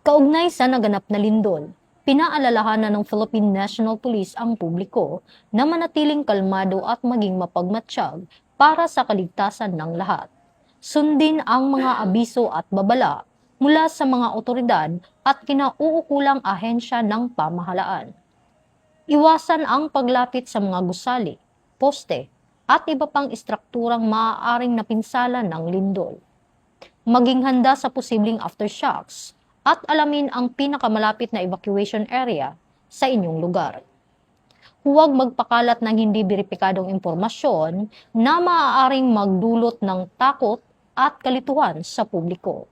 Kaugnay sa naganap na lindol, pinaalalahanan ng Philippine National Police ang publiko na manatiling kalmado at maging mapagmatsyag para sa kaligtasan ng lahat. Sundin ang mga abiso at babala mula sa mga otoridad at kinauukulang ahensya ng pamahalaan. Iwasan ang paglapit sa mga gusali, poste, at iba pang istrukturang maaaring napinsala ng lindol. Maging handa sa posibleng aftershocks at alamin ang pinakamalapit na evacuation area sa inyong lugar. Huwag magpakalat ng hindi beripikadong impormasyon na maaaring magdulot ng takot at kalituhan sa publiko.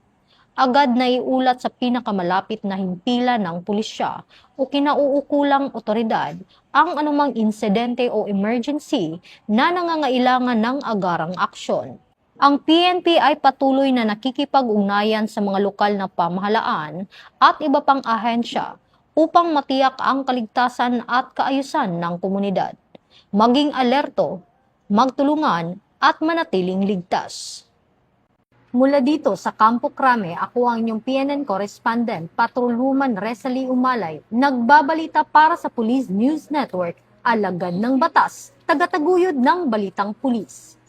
Agad na iulat sa pinakamalapit na himpilan ng pulisya o kinauukulang otoridad ang anumang insidente o emergency na nangangailangan ng agarang aksyon. Ang PNP ay patuloy na nakikipag-ugnayan sa mga lokal na pamahalaan at iba pang ahensya upang matiyak ang kaligtasan at kaayusan ng komunidad. Maging alerto, magtulungan at manatiling ligtas. Mula dito sa Campo Crame, ako ang inyong PNN correspondent, Patrolwoman Resalie Umalay, nagbabalita para sa Police News Network, alagad ng batas, tagataguyod ng balitang pulis.